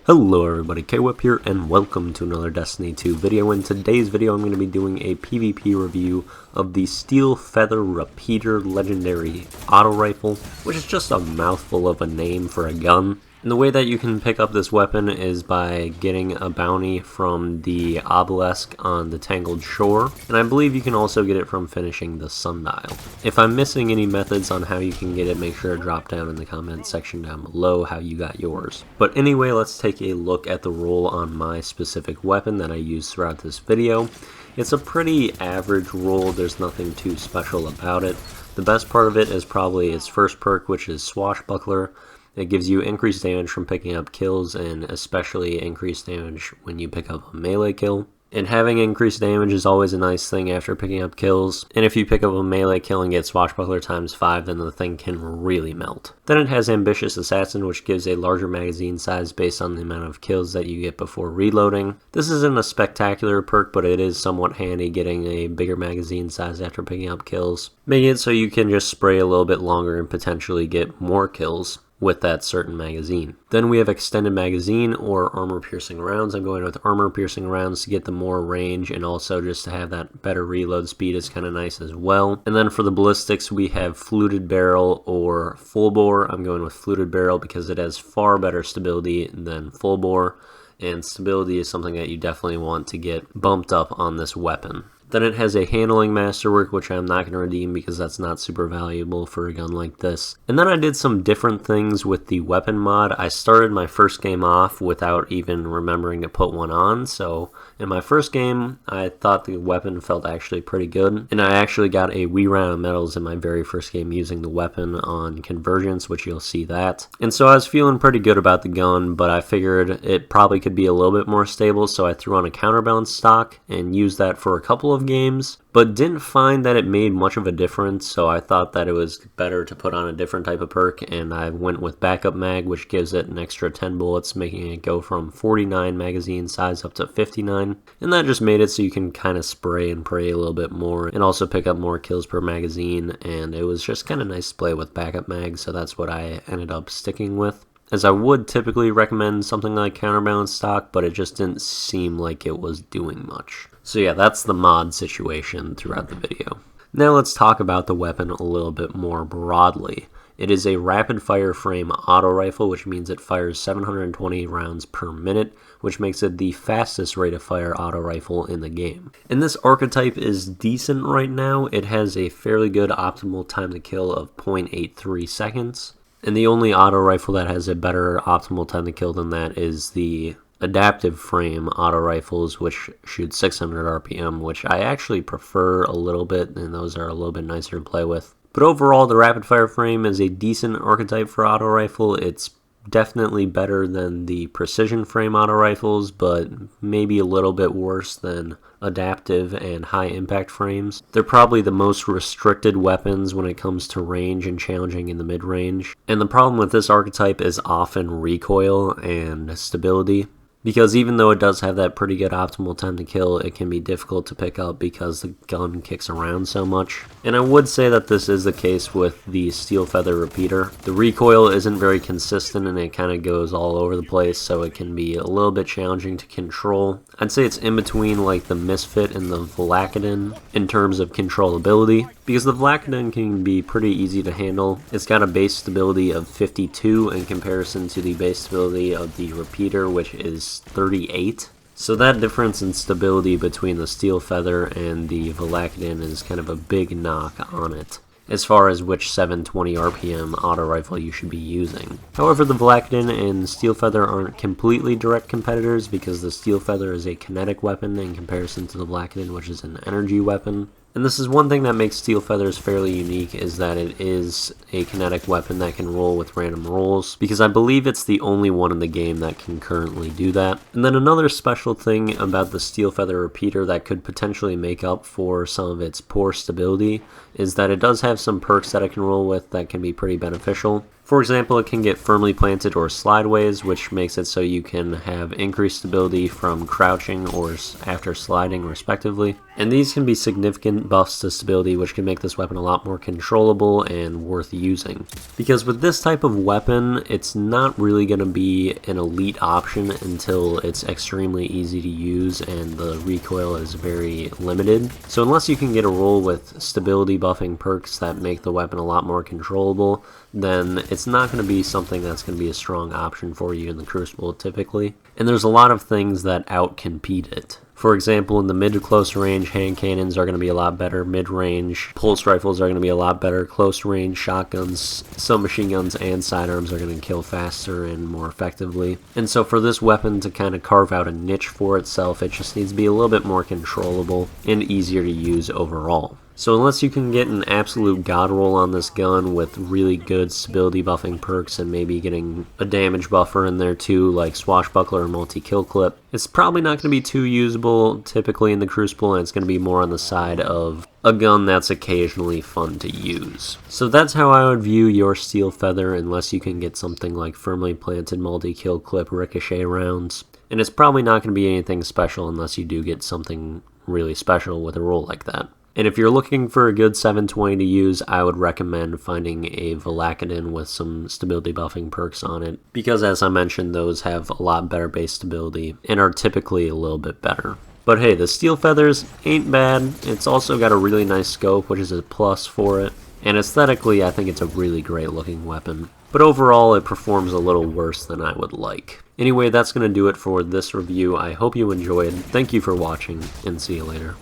Hello everybody, K-Whip here, and welcome to another Destiny 2 video. In today's video, I'm going to be doing a PvP review of the Steelfeather Repeater Legendary Auto Rifle, which is just a mouthful of a name for a gun. And the way that you can pick up this weapon is by getting a bounty from the obelisk on the Tangled Shore, and I believe you can also get it from finishing the Sundial. If I'm missing any methods on how you can get it, make sure to drop down in the comment section down below how you got yours. But anyway, let's take a look at the roll on my specific weapon that I use throughout this video. It's a pretty average roll, there's nothing too special about it. The best part of it is probably its first perk, which is Swashbuckler. It gives you increased damage from picking up kills, and especially increased damage when you pick up a melee kill. And having increased damage is always a nice thing after picking up kills, and if you pick up a melee kill and get Swashbuckler times 5, then the thing can really melt. Then it has Ambitious Assassin, which gives a larger magazine size based on the amount of kills that you get before reloading. This isn't a spectacular perk, but it is somewhat handy getting a bigger magazine size after picking up kills, making it so you can just spray a little bit longer and potentially get more kills with that certain magazine. Then we have extended magazine or armor piercing rounds. I'm going with armor piercing rounds to get the more range, and also just to have that better reload speed is kind of nice as well. And then for the ballistics, we have fluted barrel or full bore. I'm going with fluted barrel because it has far better stability than full bore, and stability is something that you definitely want to get bumped up on this weapon. Then it has a handling masterwork, which I'm not going to redeem because that's not super valuable for a gun like this. And then I did some different things with the weapon mod. I started my first game off without even remembering to put one on, so in my first game I thought the weapon felt actually pretty good, and I actually got a wee round of medals in my very first game using the weapon on Convergence, which you'll see that. And so I was feeling pretty good about the gun, but I figured it probably could be a little bit more stable, so I threw on a counterbalance stock and used that for a couple of games, but didn't find that it made much of a difference, so I thought that it was better to put on a different type of perk, and I went with backup mag, which gives it an extra 10 bullets, making it go from 49 magazine size up to 59, and that just made it so you can kind of spray and pray a little bit more, and also pick up more kills per magazine, and it was just kind of nice to play with backup mag, so that's what I ended up sticking with. As I would typically recommend something like counterbalance stock, but it just didn't seem like it was doing much. So yeah, that's the mod situation throughout the video. Now let's talk about the weapon a little bit more broadly. It is a rapid fire frame auto rifle, which means it fires 720 rounds per minute, which makes it the fastest rate of fire auto rifle in the game. And this archetype is decent right now. It has a fairly good optimal time to kill of 0.83 seconds. And the only auto rifle that has a better optimal time to kill than that is the adaptive frame auto rifles, which shoot 600 RPM, which I actually prefer a little bit, and those are a little bit nicer to play with. But overall, the rapid fire frame is a decent archetype for auto rifle. It's definitely better than the precision frame auto rifles, but maybe a little bit worse than adaptive and high impact frames. They're probably the most restricted weapons when it comes to range and challenging in the mid range. And the problem with this archetype is often recoil and stability, because even though it does have that pretty good optimal time to kill, it can be difficult to pick up because the gun kicks around so much. And I would say that this is the case with the Steelfeather Repeater. The recoil isn't very consistent and it kind of goes all over the place, so it can be a little bit challenging to control. I'd say it's in between like the Misfit and the Vlakadin in terms of controllability, because the Vlakadin can be pretty easy to handle. It's got a base stability of 52 in comparison to the base stability of the Repeater, which is 38. So that difference in stability between the Steelfeather and the Vlakadin is kind of a big knock on it, as far as which 720 RPM auto rifle you should be using. However, the Vlakadin and Steelfeather aren't completely direct competitors, because the Steelfeather is a kinetic weapon in comparison to the Vlakadin, which is an energy weapon. And this is one thing that makes Steelfeathers fairly unique, is that it is a kinetic weapon that can roll with random rolls, because I believe it's the only one in the game that can currently do that. And then another special thing about the Steelfeather Repeater that could potentially make up for some of its poor stability is that it does have some perks that it can roll with that can be pretty beneficial. For For example, it can get firmly planted or slideways, which makes it so you can have increased stability from crouching or after sliding respectively. And these can be significant buffs to stability, which can make this weapon a lot more controllable and worth using. Because with this type of weapon, it's not really going to be an elite option until it's extremely easy to use and the recoil is very limited. So unless you can get a roll with stability buffing perks that make the weapon a lot more controllable, then it's not going to be something that's going to be a strong option for you in the Crucible typically. And there's a lot of things that outcompete it. For example, in the mid to close range, hand cannons are going to be a lot better, mid-range pulse rifles are going to be a lot better, close range shotguns, some machine guns and sidearms are going to kill faster and more effectively. And so for this weapon to kind of carve out a niche for itself, it just needs to be a little bit more controllable and easier to use overall. So unless you can get an absolute god roll on this gun with really good stability buffing perks and maybe getting a damage buffer in there too, like Swashbuckler or Multi-Kill Clip, it's probably not going to be too usable typically in the Crucible, and it's going to be more on the side of a gun that's occasionally fun to use. So that's how I would view your Steelfeather unless you can get something like firmly planted Multi-Kill Clip ricochet rounds. And it's probably not going to be anything special unless you do get something really special with a roll like that. And if you're looking for a good 720 to use, I would recommend finding a Valakadin with some stability buffing perks on it, because as I mentioned, those have a lot better base stability and are typically a little bit better. But hey, the Steelfeathers ain't bad. It's also got a really nice scope, which is a plus for it. And aesthetically, I think it's a really great looking weapon. But overall, it performs a little worse than I would like. Anyway, that's going to do it for this review. I hope you enjoyed. Thank you for watching, and see you later.